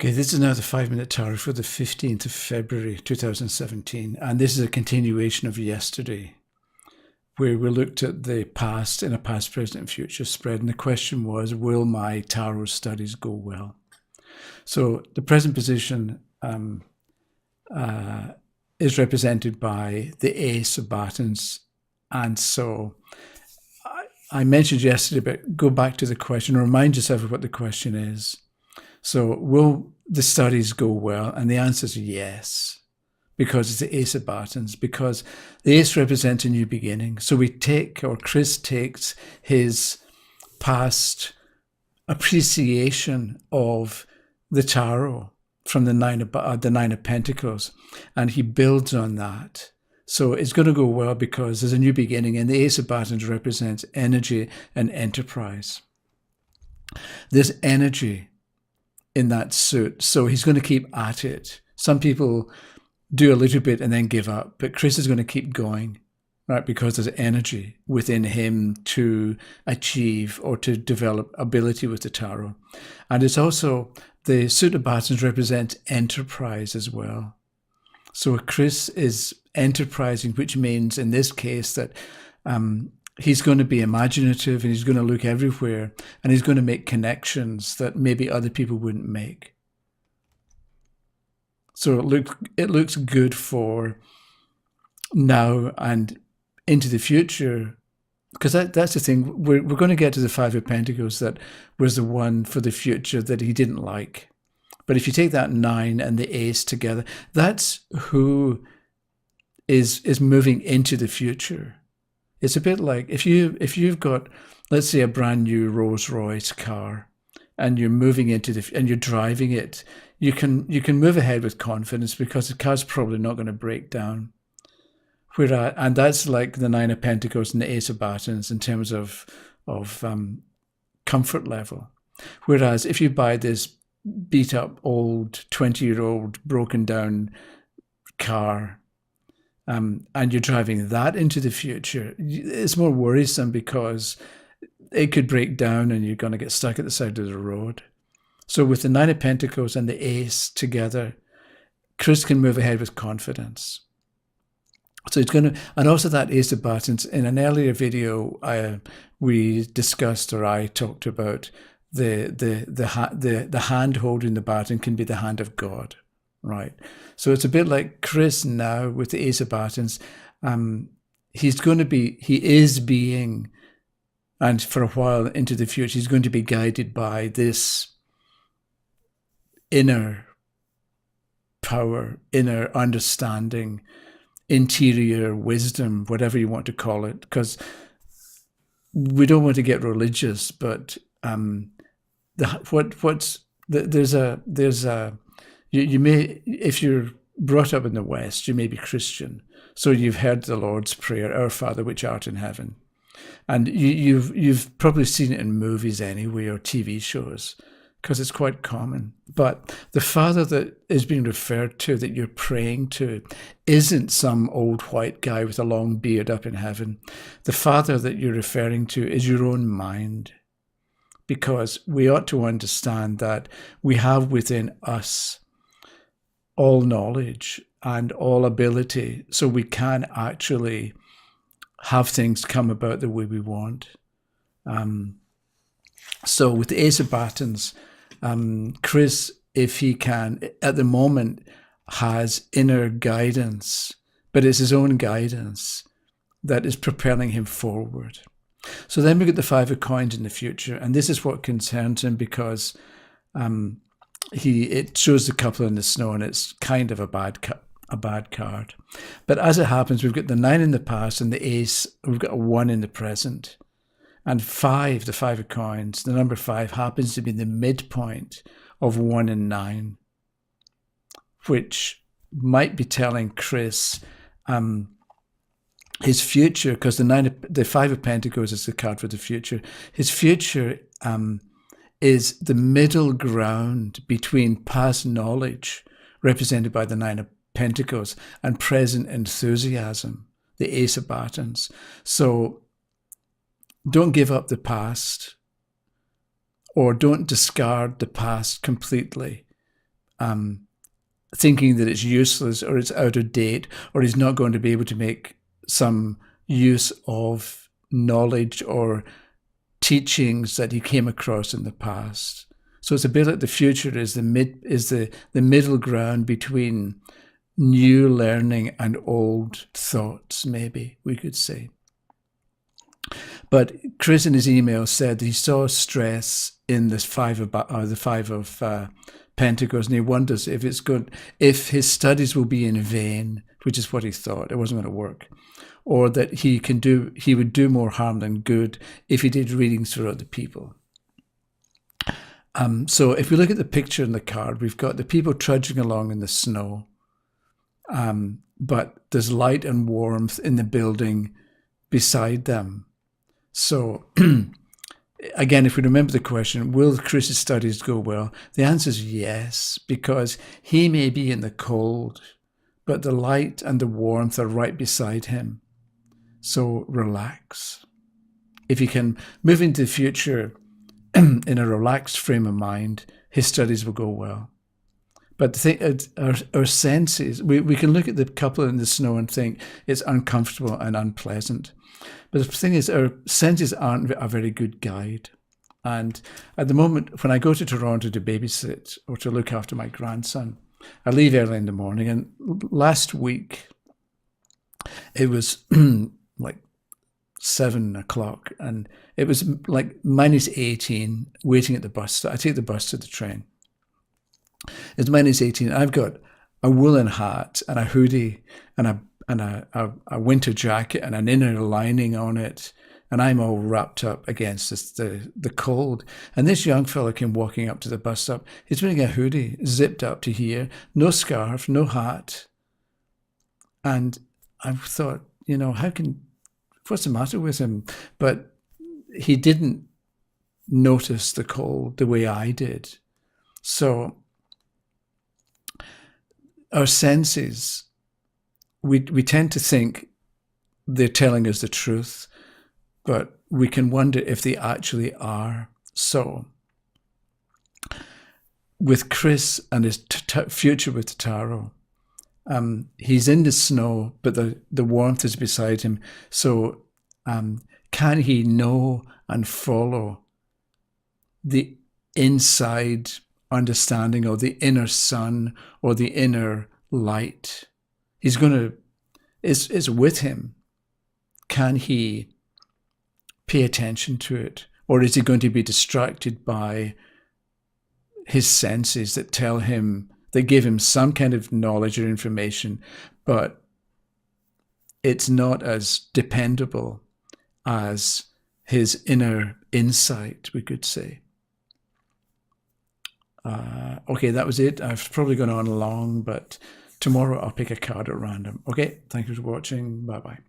Okay, this is now the 5-minute tarot for the 15th of February 2017, and this is a continuation of yesterday, where we looked at the past in a past, present, and future spread, and the question was, will my tarot studies go well? So the present position is represented by the Ace of Batons, and so I mentioned yesterday, but go back to the question, remind yourself of what the question is. So will the studies go well? And the answer is yes, because it's the Ace of Batons, because the Ace represents a new beginning. So Chris takes his past appreciation of the tarot from the Nine of Pentacles, and he builds on that. So it's going to go well because there's a new beginning, and the Ace of Batons represents energy and enterprise. There's energy in that suit, so he's going to keep at it. Some people do a little bit and then give up, but Chris is going to keep going, right? Because there's energy within him to achieve or to develop ability with the tarot. And it's also, the suit of Batons represents enterprise as well. So Chris is enterprising, which means in this case that he's going to be imaginative, and he's going to look everywhere, and he's going to make connections that maybe other people wouldn't make. So it looks good for now and into the future, because that's the thing. We're going to get to the Five of Pentacles that was the one for the future that he didn't like. But if you take that 9 and the Ace together, that's who is moving into the future. It's a bit like if you've got, let's say, a brand new Rolls Royce car, and you're moving into and you're driving it, you can move ahead with confidence because the car's probably not going to break down. And that's like the Nine of Pentacles and the Ace of Batons in terms of comfort level. Whereas if you buy this beat up old 20-year-old broken down car, and you're driving that into the future, it's more worrisome because it could break down and you're going to get stuck at the side of the road. So with the Nine of Pentacles and the Ace together, Chris can move ahead with confidence. So it's going to, and also that Ace of Batons, in an earlier video, we discussed, or I talked about the hand holding the baton can be the hand of God. Right. So it's a bit like Chris now with the Ace of Batons. He is being, and for a while into the future, he's going to be guided by this inner power, inner understanding, interior wisdom, whatever you want to call it, because we don't want to get religious, but you may, if you're brought up in the West, you may be Christian. So you've heard the Lord's Prayer, Our Father which art in heaven. And you've probably seen it in movies anyway, or TV shows, because it's quite common. But the Father that is being referred to, that you're praying to, isn't some old white guy with a long beard up in heaven. The Father that you're referring to is your own mind. Because we ought to understand that we have within us all knowledge and all ability, so we can actually have things come about the way we want. So with the Ace of Batons, Chris, if he can, at the moment, has inner guidance, but it's his own guidance that is propelling him forward. So then we get the Five of Coins in the future, and this is what concerns him because it shows the couple in the snow, and it's kind of a bad card. But as it happens, we've got the 9 in the past and the Ace. We've got a 1 in the present, and 5, the Five of Coins, the number 5 happens to be the midpoint of 1 and 9, which might be telling Chris his future, because the Five of Pentacles is the card for the future. His future is the middle ground between past knowledge, represented by the Nine of Pentacles, and present enthusiasm, the Ace of Batons. So don't give up the past, or don't discard the past completely, thinking that it's useless or it's out of date or he's not going to be able to make some use of knowledge or teachings that he came across in the past. So it's a bit like the future is the middle ground between new learning and old thoughts, maybe we could say. But Chris in his email said he saw stress in this the five of Pentacles, and he wonders if if his studies will be in vain, which is what he thought. It wasn't going to work, or that he would do more harm than good if he did readings for other people. So if we look at the picture in the card, we've got the people trudging along in the snow, but there's light and warmth in the building beside them. So again, if we remember the question, will Chris's studies go well? The answer is yes, because he may be in the cold, but the light and the warmth are right beside him. So relax. If he can move into the future in a relaxed frame of mind, his studies will go well. But the thing, our senses, we can look at the couple in the snow and think it's uncomfortable and unpleasant. But the thing is, our senses aren't a very good guide. And at the moment, when I go to Toronto to babysit or to look after my grandson, I leave early in the morning. And last week, it was like 7 o'clock, and it was like -18 waiting at the bus stop. I take the bus to the train. It's -18. I've got a woolen hat and a hoodie and a winter jacket and an inner lining on it, and I'm all wrapped up against the cold. And this young fella came walking up to the bus stop. He's wearing a hoodie, zipped up to here, no scarf, no hat. And I thought, what's the matter with him? But he didn't notice the cold the way I did. So our senses, we tend to think they're telling us the truth, but we can wonder if they actually are. So with Chris and his future with the tarot, he's in the snow, but the warmth is beside him. So can he know and follow the inside understanding or the inner sun or the inner light? It's with him. Can he pay attention to it? Or is he going to be distracted by his senses that give him some kind of knowledge or information, but it's not as dependable as his inner insight, we could say. Okay, that was it. I've probably gone on long, but tomorrow I'll pick a card at random. Okay, thank you for watching. Bye-bye.